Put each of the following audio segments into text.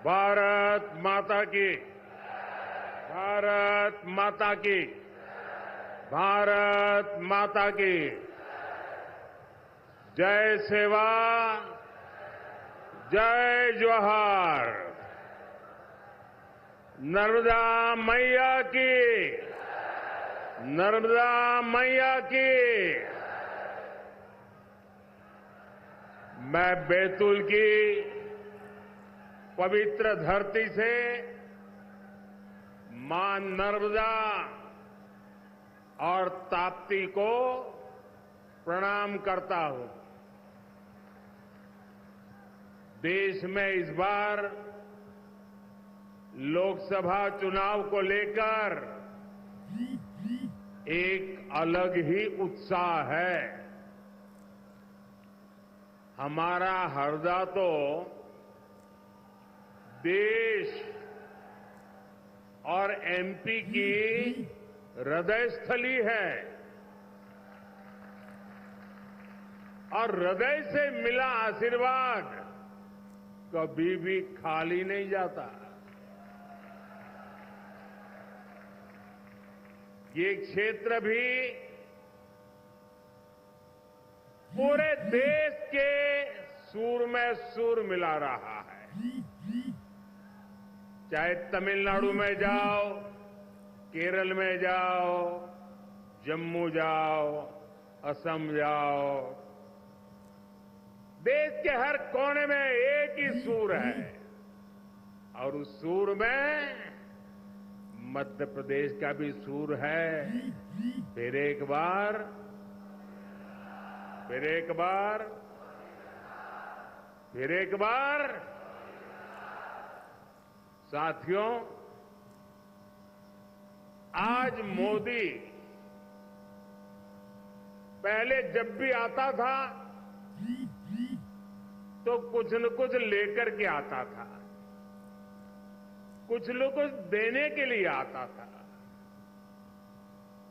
भारत माता की। भारत माता की। भारत माता की। जय सेवा, जय जोहार। नर्मदा मैया की। नर्मदा मैया की। मैं बैतूल की पवित्र धरती से मां नर्मदा और ताप्ती को प्रणाम करता हूं। देश में इस बार लोकसभा चुनाव को लेकर एक अलग ही उत्साह है। हमारा हरदा तो देश और एमपी की हृदय स्थली है और हृदय से मिला आशीर्वाद कभी भी खाली नहीं जाता। ये क्षेत्र भी पूरे देश के सुर में सुर मिला रहा है। चाहे तमिलनाडु में जाओ, केरल में जाओ, जम्मू जाओ, असम जाओ, देश के हर कोने में एक ही सुर है और उस सुर में मध्य प्रदेश का भी सुर है। फिर एक बार, फिर एक बार, फिर एक बार। साथियों, आज मोदी पहले जब भी आता था तो कुछ न कुछ लेकर के आता था, कुछ न कुछ देने के लिए आता था।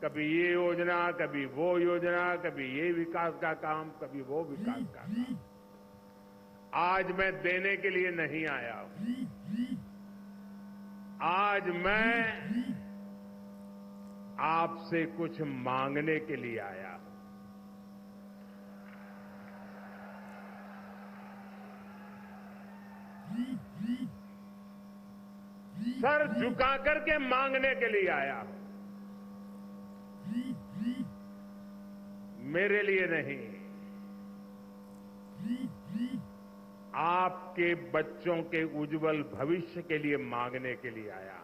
कभी ये योजना, कभी वो योजना, कभी ये विकास का काम, कभी वो विकास का काम। आज मैं देने के लिए नहीं आया हूं। आज मैं आपसे कुछ मांगने के लिए आया हूं। सर झुका करके मांगने के लिए आया हूं। मेरे लिए नहीं, आपके बच्चों के उज्जवल भविष्य के लिए मांगने के लिए आया।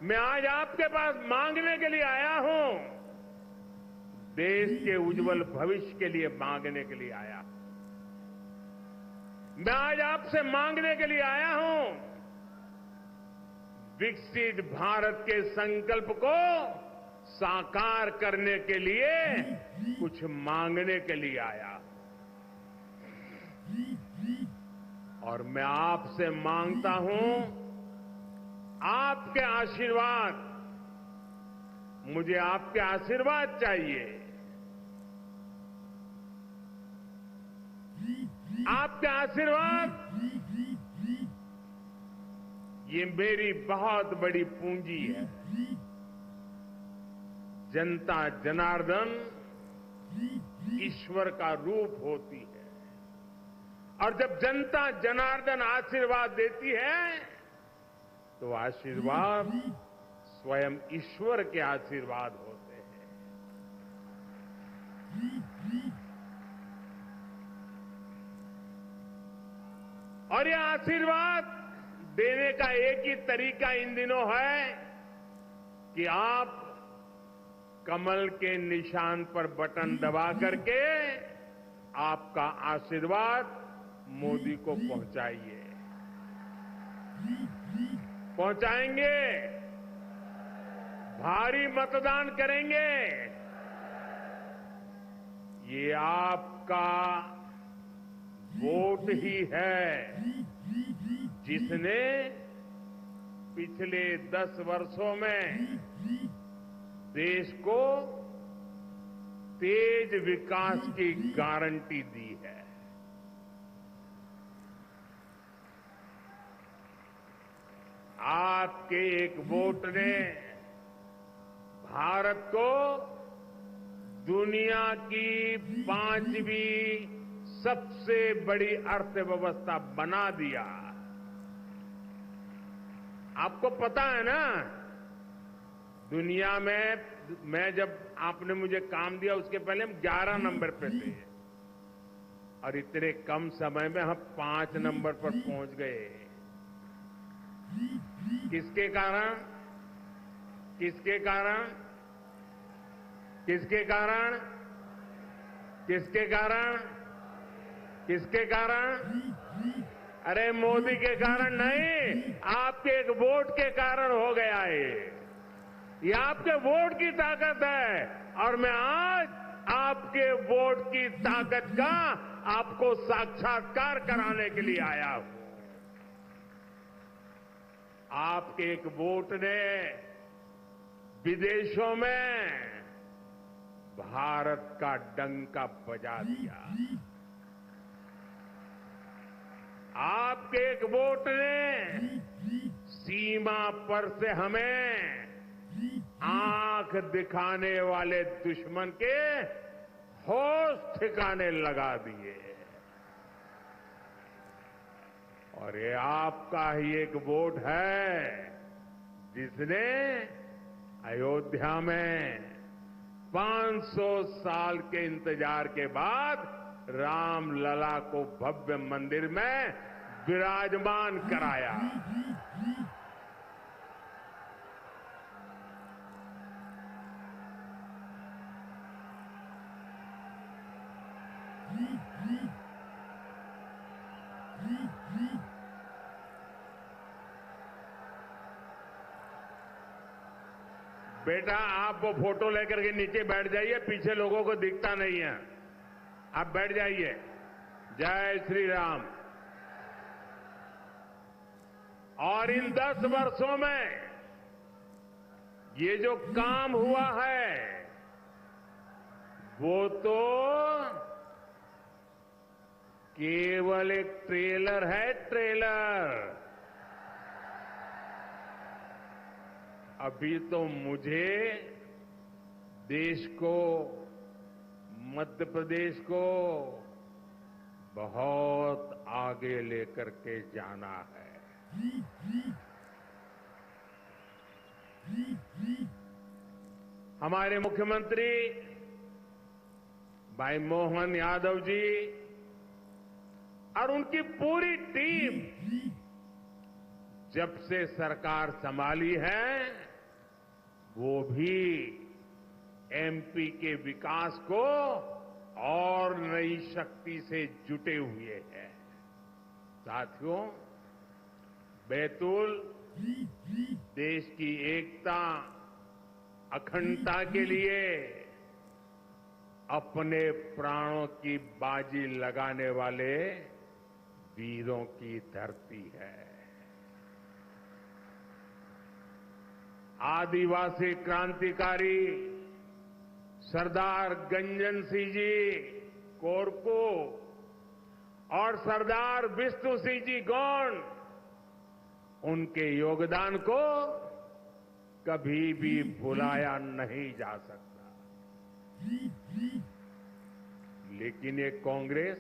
मैं आज आपके पास मांगने के लिए आया हूं। देश के उज्जवल भविष्य के लिए मांगने के लिए आया। मैं आज आपसे मांगने के लिए आया हूं विकसित भारत के संकल्प को साकार करने के लिए कुछ मांगने के लिए आया। और मैं आपसे मांगता हूं आपके आशीर्वाद। मुझे आपके आशीर्वाद चाहिए। आपके आशीर्वाद ये मेरी बहुत बड़ी पूंजी है। जनता जनार्दन ईश्वर का रूप होती है और जब जनता जनार्दन आशीर्वाद देती है तो आशीर्वाद स्वयं ईश्वर के आशीर्वाद होते हैं। और यह आशीर्वाद देने का एक ही तरीका इन दिनों है कि आप कमल के निशान पर बटन दबा करके आपका आशीर्वाद मोदी को पहुंचाइए। पहुंचाएंगे, भारी मतदान करेंगे। ये आपका वोट ही है जिसने पिछले 10 वर्षों में देश को तेज विकास की गारंटी दी है। आपके एक वोट ने भारत को दुनिया की 5वीं सबसे बड़ी अर्थव्यवस्था बना दिया। आपको पता है ना, दुनिया में मैं जब आपने मुझे काम दिया उसके पहले हम 11 नंबर पे थे और इतने कम समय में हम 5 नंबर पर पहुंच गए। किसके कारण? किसके कारण? किसके कारण? किसके कारण? किसके कारण? अरे मोदी के कारण नहीं, आपके एक वोट के कारण हो गया ये आपके वोट की ताकत है और मैं आज आपके वोट की ताकत का आपको साक्षात्कार कराने के लिए आया हूं। आपके एक वोट ने विदेशों में भारत का डंका बजा दिया। आपके एक वोट ने सीमा पर से हमें आंख दिखाने वाले दुश्मन के होश ठिकाने लगा दिए और ये आपका ही एक वोट है जिसने अयोध्या में 500 साल के इंतजार के बाद रामलला को भव्य मंदिर में विराजमान कराया। बेटा आप वो फोटो लेकर के नीचे बैठ जाइए, पीछे लोगों को दिखता नहीं है, आप बैठ जाइए। जय श्री राम। और इन 10 वर्षों में ये जो काम हुआ है वो तो केवल एक ट्रेलर है, ट्रेलर। अभी तो मुझे देश को, मध्य प्रदेश को बहुत आगे लेकर के जाना है। हमारे मुख्यमंत्री भाई मोहन यादव जी और उनकी पूरी टीम जब से सरकार संभाली है वो भी एमपी के विकास को और नई शक्ति से जुटे हुए हैं। साथियों, बैतूल देश की एकता, अखंडता के लिए अपने प्राणों की बाजी लगाने वाले वीरों की धरती है। आदिवासी क्रांतिकारी सरदार गंजन सिंह जी कोरको और सरदार विष्णु सिंह जी गौंड, उनके योगदान को कभी भी भुलाया नहीं जा सकता। लेकिन ये कांग्रेस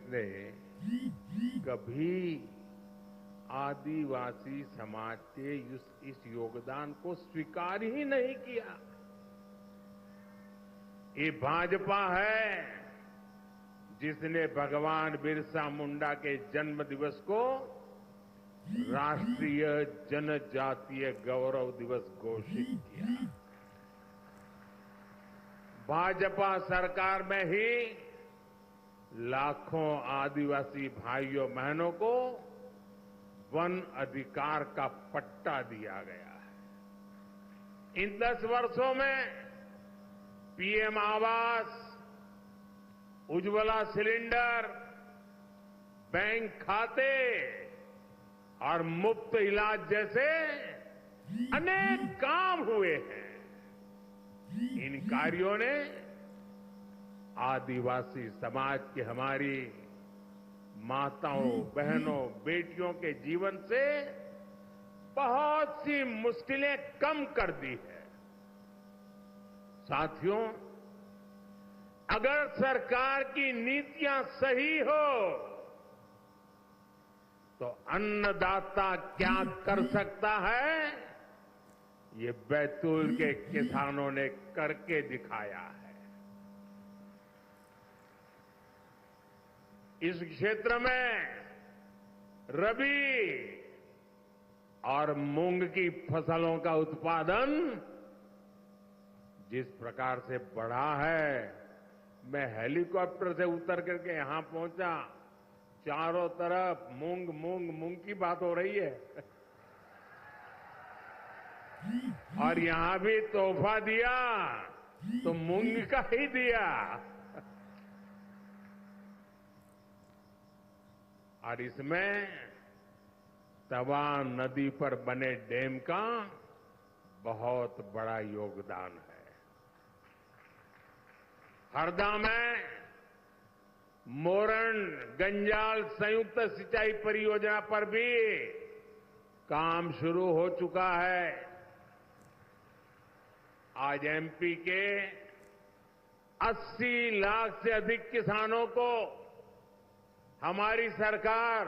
ने कभी आदिवासी समाज के इस योगदान को स्वीकार ही नहीं किया। ये भाजपा है जिसने भगवान बिरसा मुंडा के जन्म दिवस को राष्ट्रीय जनजातीय गौरव दिवस घोषित किया। भाजपा सरकार में ही लाखों आदिवासी भाइयों बहनों को वन अधिकार का पट्टा दिया गया है। इन 10 वर्षों में पीएम आवास, उज्ज्वला सिलेंडर, बैंक खाते और मुफ्त इलाज जैसे अनेक काम हुए हैं। इन कार्यों ने आदिवासी समाज की हमारी माताओं, बहनों, बेटियों के जीवन से बहुत सी मुश्किलें कम कर दी है। साथियों, अगर सरकार की नीतियां सही हो तो अन्नदाता क्या कर सकता है, ये बैतूल के किसानों ने करके दिखाया है। इस क्षेत्र में रबी और मूंग की फसलों का उत्पादन जिस प्रकार से बढ़ा है, मैं हेलीकॉप्टर से उतर करके यहां पहुंचा, चारों तरफ मूंग मूंग मूंग की बात हो रही है। और यहां भी तोहफा दिया तो मूंग का ही दिया। और इसमें तवा नदी पर बने डैम का बहुत बड़ा योगदान है। हरदा में मोरन गंजाल संयुक्त सिंचाई परियोजना पर भी काम शुरू हो चुका है। आज एमपी के 80 लाख से अधिक किसानों को हमारी सरकार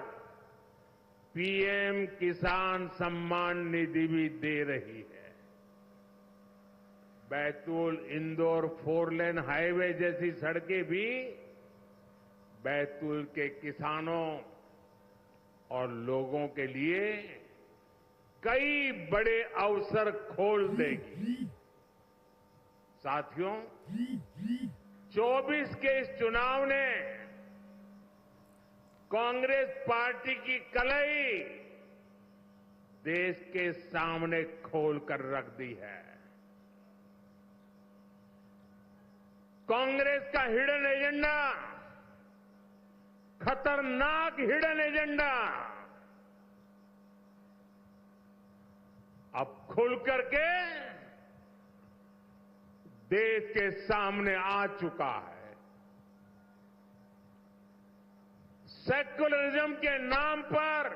पीएम किसान सम्मान निधि भी दे रही है। बैतूल इंदौर 4 लेन हाईवे जैसी सड़कें भी बैतूल के किसानों और लोगों के लिए कई बड़े अवसर खोल देगी। साथियों, 24 के इस चुनाव ने कांग्रेस पार्टी की कलई देश के सामने खोलकर रख दी है। कांग्रेस का हिडन एजेंडा, खतरनाक हिडन एजेंडा अब खुल करके देश के सामने आ चुका है। सेक्युलरिज्म के नाम पर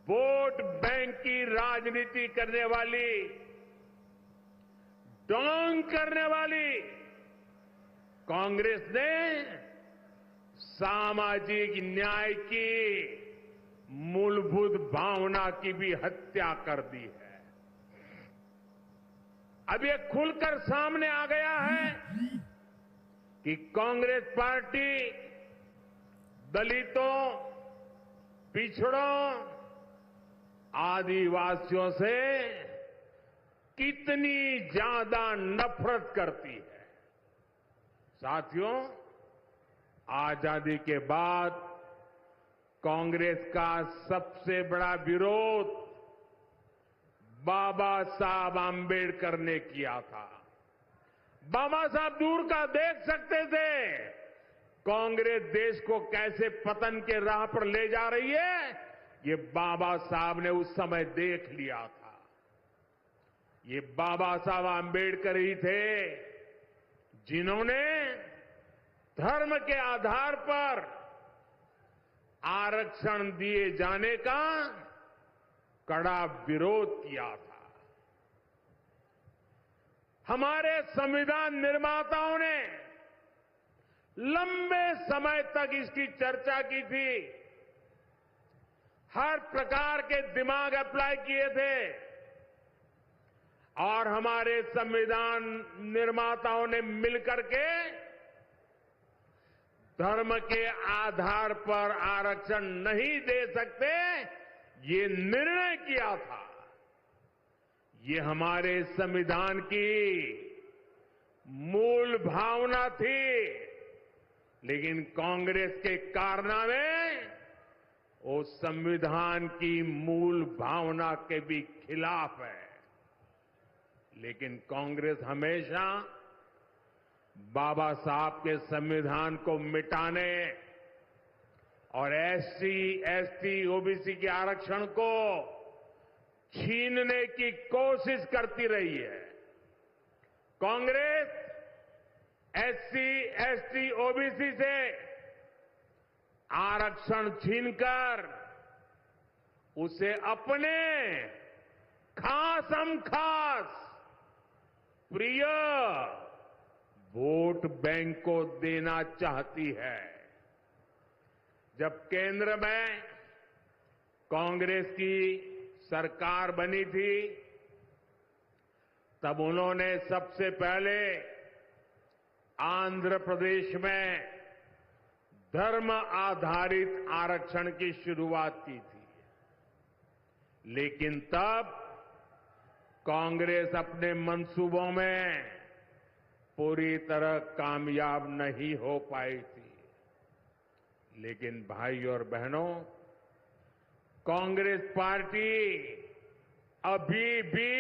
वोट बैंक की राजनीति करने वाली, डोंग करने वाली कांग्रेस ने सामाजिक न्याय की मूलभूत भावना की भी हत्या कर दी है। अब ये खुलकर सामने आ गया है कि कांग्रेस पार्टी दलितों, पिछड़ों, आदिवासियों से कितनी ज्यादा नफरत करती है। साथियों, आजादी के बाद कांग्रेस का सबसे बड़ा विरोध बाबा साहब आंबेडकर ने किया था। बाबा साहब दूर का देख सकते थे कांग्रेस देश को कैसे पतन के राह पर ले जा रही है, ये बाबा साहब ने उस समय देख लिया था। ये बाबा साहब आंबेडकर ही थे जिन्होंने धर्म के आधार पर आरक्षण दिए जाने का कड़ा विरोध किया था। हमारे संविधान निर्माताओं ने लंबे समय तक इसकी चर्चा की थी, हर प्रकार के दिमाग अप्लाई किए थे और हमारे संविधान निर्माताओं ने मिलकर के धर्म के आधार पर आरक्षण नहीं दे सकते, ये निर्णय किया था। ये हमारे संविधान की मूल भावना थी, लेकिन कांग्रेस के कारनामे वो संविधान की मूल भावना के भी खिलाफ है। लेकिन कांग्रेस हमेशा बाबा साहब के संविधान को मिटाने और एससी, एसटी, ओबीसी के आरक्षण को छीनने की कोशिश करती रही है। कांग्रेस एससी, एसटी, ओबीसी से आरक्षण छीनकर उसे अपने खासम खास प्रिय वोट बैंक को देना चाहती है। जब केंद्र में कांग्रेस की सरकार बनी थी, तब उन्होंने सबसे पहले आंध्र प्रदेश में धर्म आधारित आरक्षण की शुरुआत की थी। लेकिन तब कांग्रेस अपने मंसूबों में पूरी तरह कामयाब नहीं हो पाई थी। लेकिन भाई और बहनों, कांग्रेस पार्टी अभी भी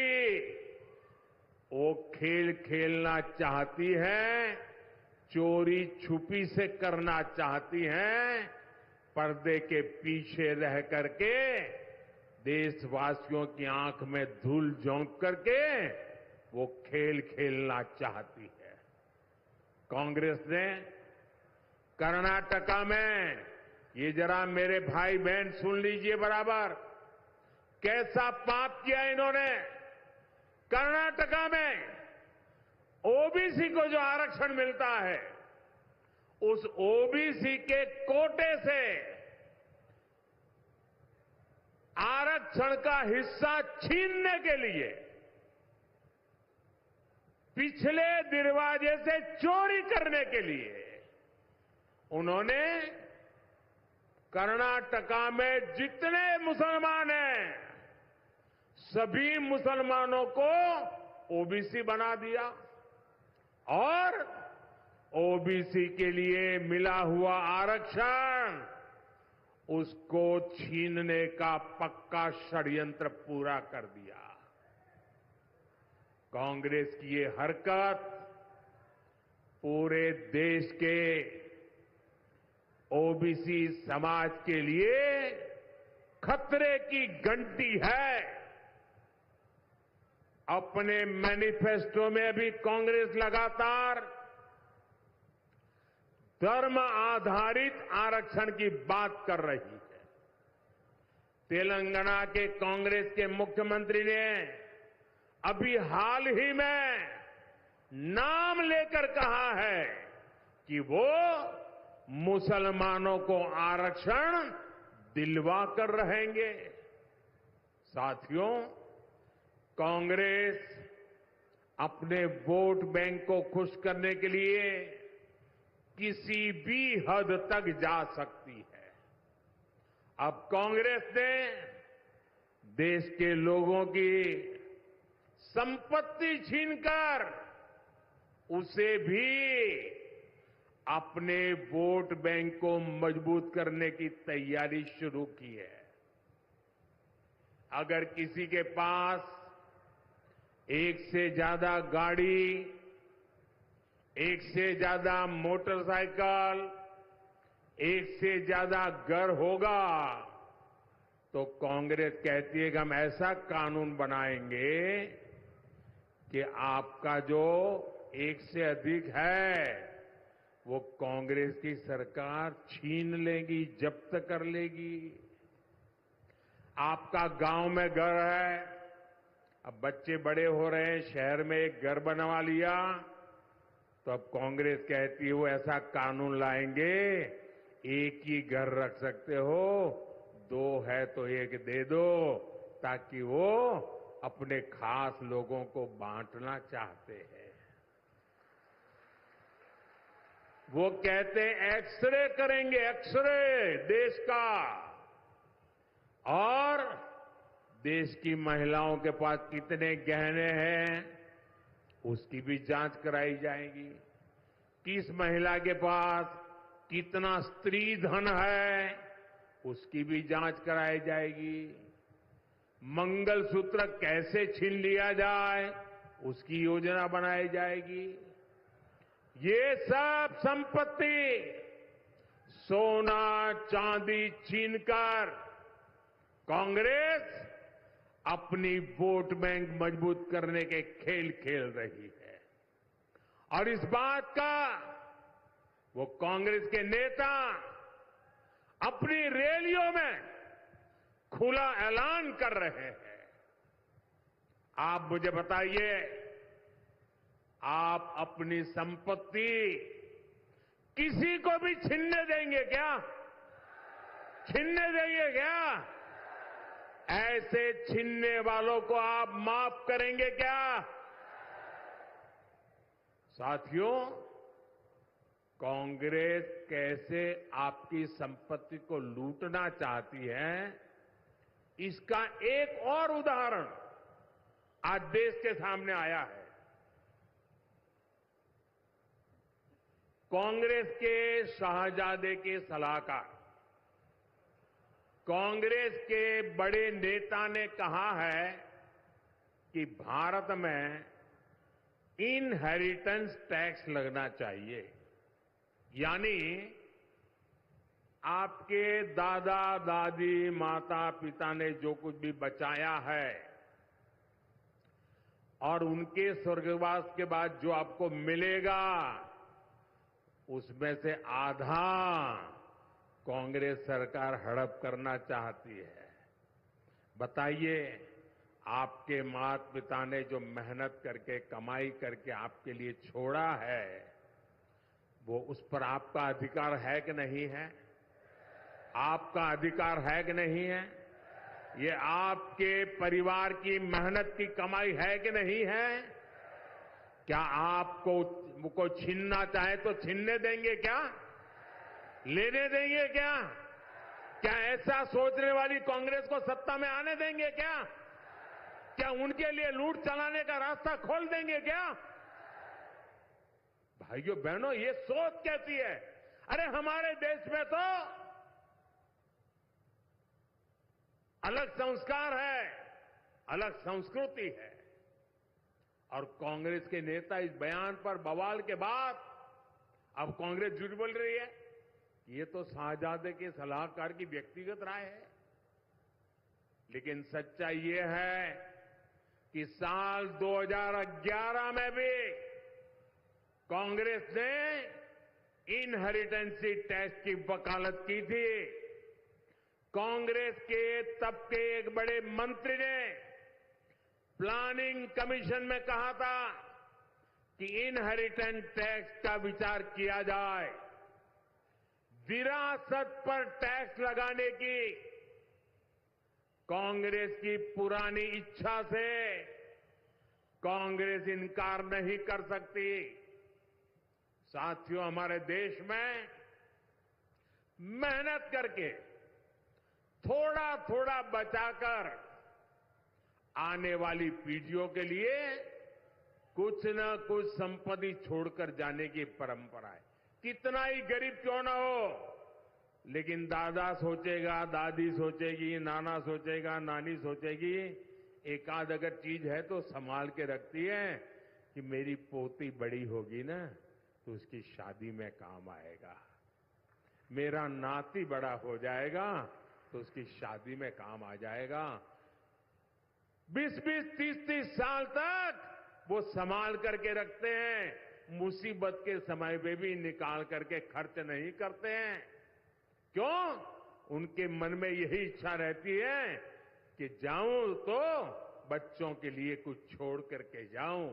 वो खेल खेलना चाहती है, चोरी छुपी से करना चाहती है, पर्दे के पीछे रह करके देशवासियों की आंख में धूल झोंक करके वो खेल खेलना चाहती है। कांग्रेस ने कर्नाटका में, ये जरा मेरे भाई बहन सुन लीजिए बराबर, कैसा पाप किया इन्होंने। कर्नाटका में ओबीसी को जो आरक्षण मिलता है, उस ओबीसी के कोटे से आरक्षण का हिस्सा छीनने के लिए पिछले दरवाजे से चोरी करने के लिए उन्होंने कर्नाटका में जितने मुसलमान हैं, सभी मुसलमानों को ओबीसी बना दिया और ओबीसी के लिए मिला हुआ आरक्षण उसको छीनने का पक्का षड्यंत्र पूरा कर दिया। कांग्रेस की ये हरकत पूरे देश के ओबीसी समाज के लिए खतरे की घंटी है। अपने मैनिफेस्टो में भी कांग्रेस लगातार धर्म आधारित आरक्षण की बात कर रही है। तेलंगाना के कांग्रेस के मुख्यमंत्री ने अभी हाल ही में नाम लेकर कहा है कि वो मुसलमानों को आरक्षण दिलवा कर रहेंगे। साथियों, कांग्रेस अपने वोट बैंक को खुश करने के लिए किसी भी हद तक जा सकती है। अब कांग्रेस ने देश के लोगों की संपत्ति छीनकर उसे भी अपने वोट बैंक को मजबूत करने की तैयारी शुरू की है। अगर किसी के पास एक से ज्यादा गाड़ी, एक से ज्यादा मोटरसाइकिल, एक से ज्यादा घर होगा, तो कांग्रेस कहती है कि हम ऐसा कानून बनाएंगे कि आपका जो एक से अधिक है वो कांग्रेस की सरकार छीन लेगी, जब्त कर लेगी। आपका गांव में घर है, अब बच्चे बड़े हो रहे हैं, शहर में एक घर बनवा लिया, तो अब कांग्रेस कहती है वो ऐसा कानून लाएंगे, एक ही घर रख सकते हो, दो है तो एक दे दो, ताकि वो अपने खास लोगों को बांटना चाहते हैं। वो कहते हैं एक्सरे करेंगे, एक्सरे देश का, और देश की महिलाओं के पास कितने गहने हैं उसकी भी जांच कराई जाएगी। किस महिला के पास कितना स्त्री धन है उसकी भी जांच कराई जाएगी। मंगलसूत्र कैसे छीन लिया जाए उसकी योजना बनाई जाएगी। ये सब संपत्ति सोना चांदी छीनकर कांग्रेस अपनी वोट बैंक मजबूत करने के खेल खेल रही है। और इस बात का वो कांग्रेस के नेता अपनी रैलियों में खुला ऐलान कर रहे हैं। आप मुझे बताइए, आप अपनी संपत्ति किसी को भी छीनने देंगे क्या? छीनने देंगे क्या? ऐसे छीनने वालों को आप माफ करेंगे क्या? साथियों, कांग्रेस कैसे आपकी संपत्ति को लूटना चाहती है, इसका एक और उदाहरण आज देश के सामने आया है। कांग्रेस के शाहजादे के सलाहकार, कांग्रेस के बड़े नेता ने कहा है कि भारत में इनहेरिटेंस टैक्स लगना चाहिए, यानी आपके दादा दादी माता पिता ने जो कुछ भी बचाया है और उनके स्वर्गवास के बाद जो आपको मिलेगा, उसमें से आधा कांग्रेस सरकार हड़प करना चाहती है। बताइए, आपके माता पिता ने जो मेहनत करके कमाई करके आपके लिए छोड़ा है, वो उस पर आपका अधिकार है कि नहीं है? आपका अधिकार है कि नहीं है? ये आपके परिवार की मेहनत की कमाई है कि नहीं है? क्या आपको छीनना चाहे तो छीनने देंगे क्या? लेने देंगे क्या? क्या ऐसा सोचने वाली कांग्रेस को सत्ता में आने देंगे क्या? क्या उनके लिए लूट चलाने का रास्ता खोल देंगे क्या? भाइयों बहनों, ये सोच कैसी है? अरे हमारे देश में तो अलग संस्कार है, अलग संस्कृति है, और कांग्रेस के नेता इस बयान पर बवाल के बाद अब कांग्रेस झूठ बोल रही है। ये तो शाहजादे के सलाहकार की व्यक्तिगत राय है। लेकिन सच्चाई ये है कि साल 2011 में भी कांग्रेस ने इनहेरिटेंसी टैक्स की वकालत की थी। कांग्रेस के तब के एक बड़े मंत्री ने प्लानिंग कमीशन में कहा था कि इनहेरिटेंस टैक्स का विचार किया जाए। विरासत पर टैक्स लगाने की कांग्रेस की पुरानी इच्छा से कांग्रेस इनकार नहीं कर सकती। साथियों, हमारे देश में मेहनत करके थोड़ा थोड़ा बचाकर आने वाली पीढ़ियों के लिए कुछ न कुछ संपत्ति छोड़कर जाने की परंपरा है। कितना ही गरीब क्यों ना हो, लेकिन दादा सोचेगा, दादी सोचेगी, नाना सोचेगा, नानी सोचेगी, एक आध अगर चीज है तो संभाल के रखती है कि मेरी पोती बड़ी होगी ना तो उसकी शादी में काम आएगा, मेरा नाती बड़ा हो जाएगा तो उसकी शादी में काम आ जाएगा। 20-20, 30-30 साल तक वो संभाल करके रखते हैं, मुसीबत के समय पे भी निकाल करके खर्च नहीं करते हैं। क्यों? उनके मन में यही इच्छा रहती है कि जाऊं तो बच्चों के लिए कुछ छोड़ करके जाऊं।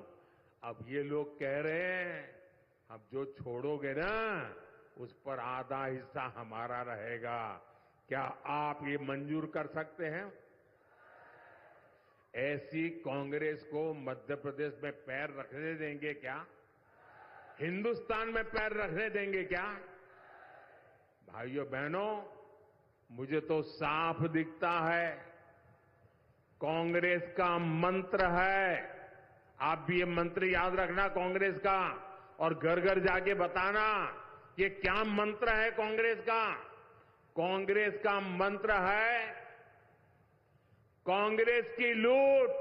अब ये लोग कह रहे हैं, अब जो छोड़ोगे ना उस पर आधा हिस्सा हमारा रहेगा। क्या आप ये मंजूर कर सकते हैं? ऐसी कांग्रेस को मध्य प्रदेश में पैर रखने देंगे क्या? हिंदुस्तान में पैर रखने देंगे क्या? भाइयों बहनों, मुझे तो साफ दिखता है, कांग्रेस का मंत्र है, आप भी ये मंत्र याद रखना कांग्रेस का, और घर घर जाके बताना ये क्या मंत्र है कांग्रेस का। कांग्रेस का मंत्र है, कांग्रेस की लूट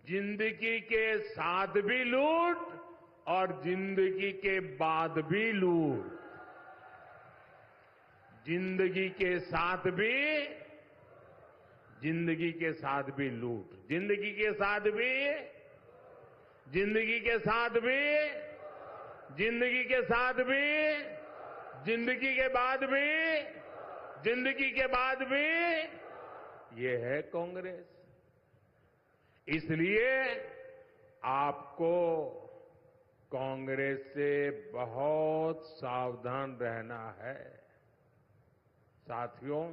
जिंदगी के साथ भी लूट और जिंदगी के बाद भी लूट। जिंदगी के साथ भी लूट, जिंदगी के साथ भी, जिंदगी के साथ भी, जिंदगी के साथ भी, जिंदगी के बाद भी, जिंदगी के बाद भी ये है कांग्रेस। इसलिए आपको कांग्रेस से बहुत सावधान रहना है। साथियों,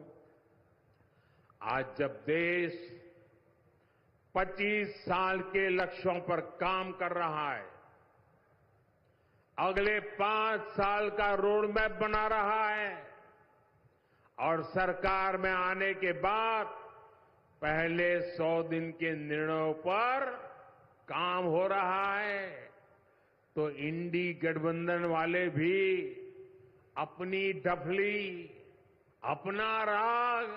आज जब देश 25 साल के लक्ष्यों पर काम कर रहा है, अगले 5 साल का रोड मैप बना रहा है और सरकार में आने के बाद पहले 100 दिन के निर्णयों पर काम हो रहा है, तो इंडी गठबंधन वाले भी अपनी डफली, अपना राग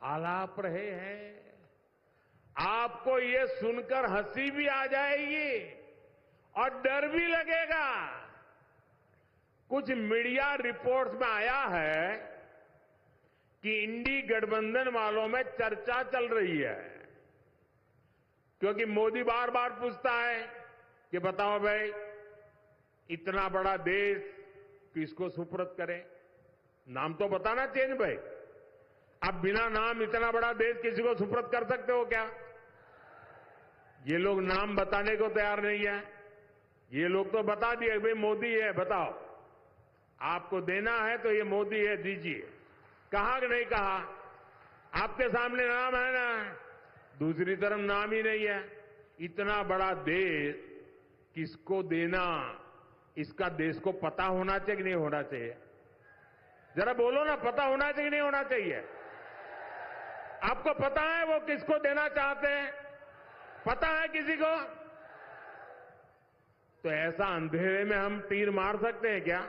आलाप रहे हैं। आपको ये सुनकर हंसी भी आ जाएगी और डर भी लगेगा। कुछ मीडिया रिपोर्ट्स में आया है कि इंडी गठबंधन वालों में चर्चा चल रही है, क्योंकि मोदी बार बार पूछता है कि बताओ भाई, इतना बड़ा देश किसको सुपुर्द करें? नाम तो बताना चाहिए भाई। आप बिना नाम इतना बड़ा देश किसी को सुपुर्द कर सकते हो क्या? ये लोग नाम बताने को तैयार नहीं है। ये लोग तो बता दिए भाई मोदी है, बताओ आपको देना है तो ये मोदी है, दीजिए। कहा कि नहीं कहा? आपके सामने नाम है ना, दूसरी तरफ नाम ही नहीं है। इतना बड़ा देश किसको देना, इसका देश को पता होना चाहिए कि नहीं होना चाहिए? जरा बोलो ना, पता होना चाहिए कि नहीं होना चाहिए? आपको पता है वो किसको देना चाहते हैं? पता है किसी को? तो ऐसा अंधेरे में हम तीर मार सकते हैं क्या?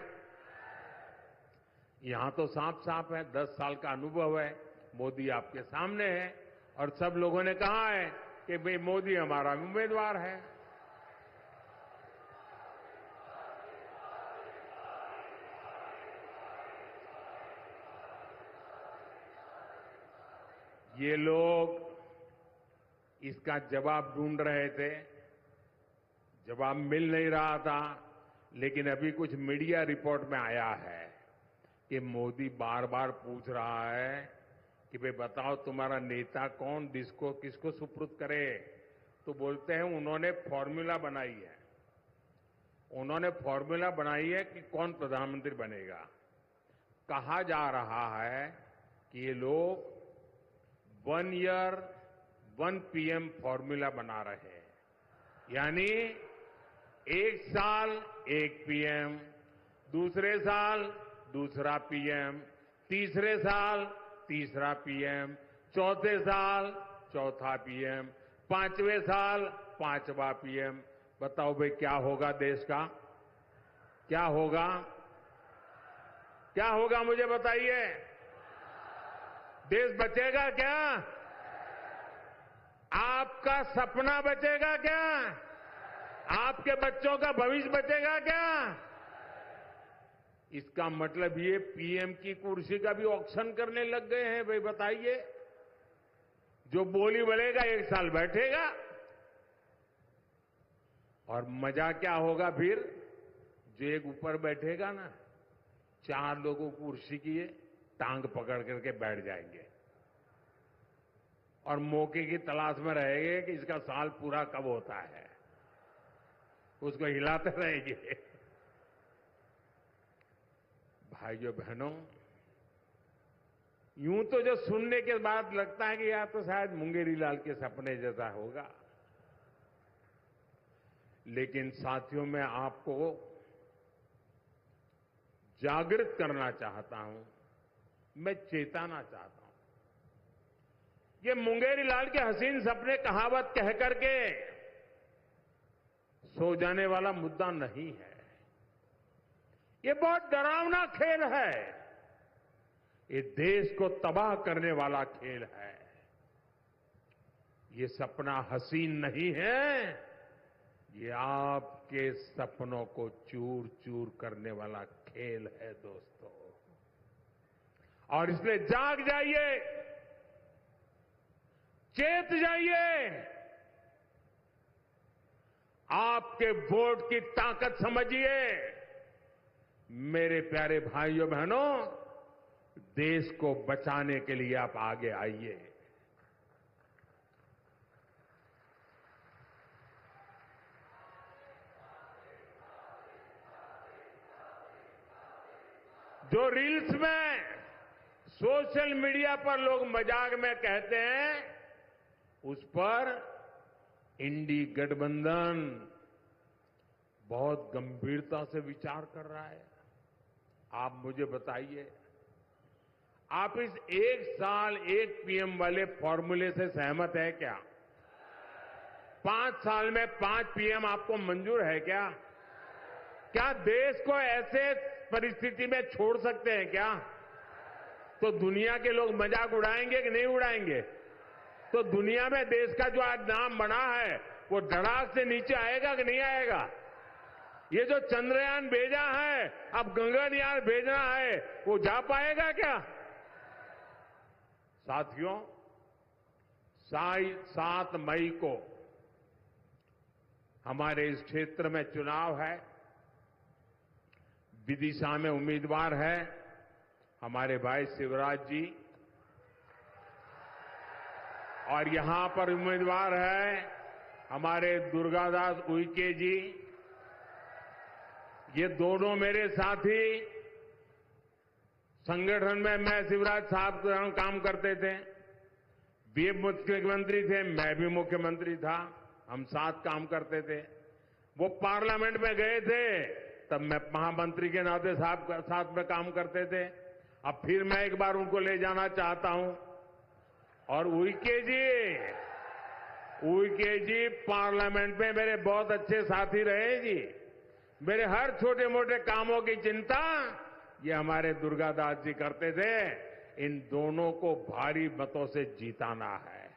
यहां तो साफ साफ है, 10 साल का अनुभव है, मोदी आपके सामने है और सब लोगों ने कहा है कि भाई मोदी हमारा उम्मीदवार है। ये लोग इसका जवाब ढूंढ रहे थे, जवाब मिल नहीं रहा था, लेकिन अभी कुछ मीडिया रिपोर्ट में आया है कि मोदी बार बार पूछ रहा है कि भाई बताओ तुम्हारा नेता कौन, किसको किसको सुपुर्द करे? तो बोलते हैं उन्होंने फॉर्मूला बनाई है, उन्होंने फॉर्मूला बनाई है कि कौन प्रधानमंत्री बनेगा। कहा जा रहा है कि ये लोग 1 ईयर 1 PM फॉर्मूला बना रहे हैं, यानी 1 साल 1 PM, दूसरे साल दूसरा PM, तीसरे साल तीसरा PM, चौथे साल चौथा PM, 5वें साल 5वां PM। बताओ भाई क्या होगा देश का? क्या होगा? क्या होगा मुझे बताइए? देश बचेगा क्या? आपका सपना बचेगा क्या? आपके बच्चों का भविष्य बचेगा क्या? इसका मतलब ये PM की कुर्सी का भी ऑक्शन करने लग गए हैं। भाई बताइए, जो बोली बोलेगा 1 साल बैठेगा। और मजा क्या होगा फिर? जो एक ऊपर बैठेगा ना, 4 लोगों को कुर्सी की टांग पकड़ करके बैठ जाएंगे और मौके की तलाश में रहेंगे कि इसका साल पूरा कब होता है, उसको हिलाते रहेंगे। भाइयों बहनों, यूं तो जो सुनने के बाद लगता है कि यार तो शायद मुंगेरी लाल के सपने जैसा होगा, लेकिन साथियों मैं आपको जागृत करना चाहता हूं, मैं चेताना चाहता हूं। ये मुंगेरी लाल के हसीन सपने कहावत कह करके सो जाने वाला मुद्दा नहीं है। ये बहुत डरावना खेल है, ये देश को तबाह करने वाला खेल है। ये सपना हसीन नहीं है, ये आपके सपनों को चूर चूर करने वाला खेल है दोस्तों। और इसलिए जाग जाइए, चेत जाइए, आपके वोट की ताकत समझिए। मेरे प्यारे भाइयों बहनों, देश को बचाने के लिए आप आगे आइए। जो रील्स में सोशल मीडिया पर लोग मजाक में कहते हैं, उस पर इंडी गठबंधन बहुत गंभीरता से विचार कर रहा है। आप मुझे बताइए, आप इस 1 साल 1 पीएम वाले फॉर्मूले से सहमत है क्या? 5 साल में 5 पीएम आपको मंजूर है क्या? क्या देश को ऐसे परिस्थिति में छोड़ सकते हैं क्या? तो दुनिया के लोग मजाक उड़ाएंगे कि नहीं उड़ाएंगे? तो दुनिया में देश का जो आज नाम बना है, वो धड़ास से नीचे आएगा कि नहीं आएगा? ये जो चंद्रयान भेजा है, अब गगनयान भेजना है, वो जा पाएगा क्या? साथियों, 7 मई को हमारे इस क्षेत्र में चुनाव है। विदिशा में उम्मीदवार है हमारे भाई शिवराज जी, और यहां पर उम्मीदवार है हमारे दुर्गादास उइके जी। ये दोनों मेरे साथी संगठन में, मैं शिवराज साहब के साथ काम करते थे। वे मुख्यमंत्री थे, मैं भी मुख्यमंत्री था, हम साथ काम करते थे। वो पार्लियामेंट में गए थे, तब मैं महामंत्री के नाते साथ में काम करते थे। अब फिर मैं एक बार उनको ले जाना चाहता हूं। और उइके जी पार्लियामेंट में मेरे बहुत अच्छे साथी रहे जी। मेरे हर छोटे मोटे कामों की चिंता ये हमारे दुर्गादास जी करते थे। इन दोनों को भारी मतों से जीताना है,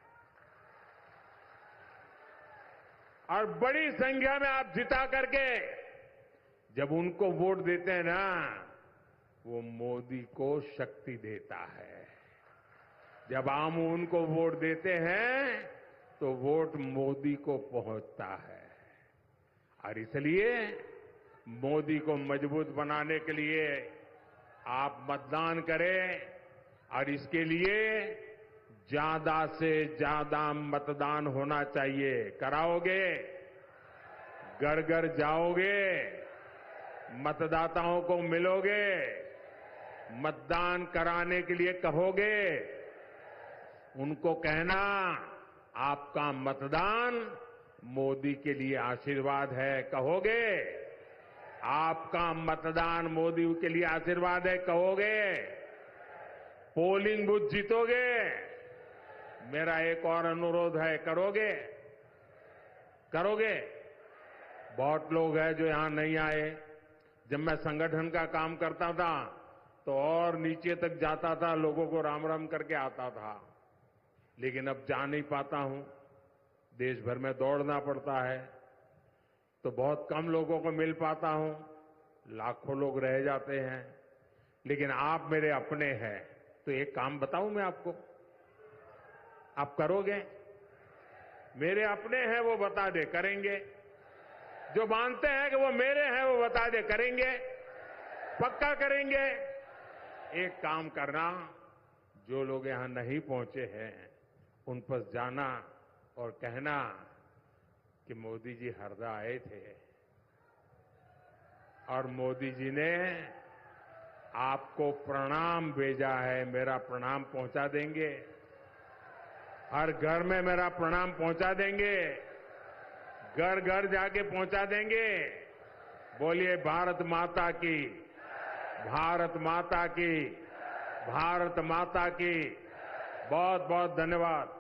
और बड़ी संख्या में आप जिता करके जब उनको वोट देते हैं ना, वो मोदी को शक्ति देता है। जब हम उनको वोट देते हैं तो वोट मोदी को पहुंचता है। और इसलिए मोदी को मजबूत बनाने के लिए आप मतदान करें, और इसके लिए ज्यादा से ज्यादा मतदान होना चाहिए। कराओगे? घर घर जाओगे? मतदाताओं को मिलोगे? मतदान कराने के लिए कहोगे? उनको कहना आपका मतदान मोदी के लिए आशीर्वाद है, कहोगे? आपका मतदान मोदी के लिए आशीर्वाद है, कहोगे? पोलिंग बूथ जीतोगे? मेरा एक और अनुरोध है, करोगे? करोगे? बहुत लोग हैं जो यहां नहीं आए। जब मैं संगठन का काम करता था तो और नीचे तक जाता था, लोगों को राम राम करके आता था। लेकिन अब जा नहीं पाता हूं, देश भर में दौड़ना पड़ता है, तो बहुत कम लोगों को मिल पाता हूं, लाखों लोग रह जाते हैं। लेकिन आप मेरे अपने हैं, तो एक काम बताऊं मैं आपको, आप करोगे? मेरे अपने हैं वो बता दे, करेंगे? जो मानते हैं कि वो मेरे हैं वो बता दे, करेंगे? पक्का करेंगे? एक काम करना, जो लोग यहां नहीं पहुंचे हैं उन पर जाना और कहना कि मोदी जी हरदा आए थे और मोदी जी ने आपको प्रणाम भेजा है, मेरा प्रणाम पहुंचा देंगे। हर घर में मेरा प्रणाम पहुंचा देंगे, घर घर जाके पहुंचा देंगे। बोलिए भारत माता की, भारत माता की, भारत माता की। बहुत बहुत धन्यवाद।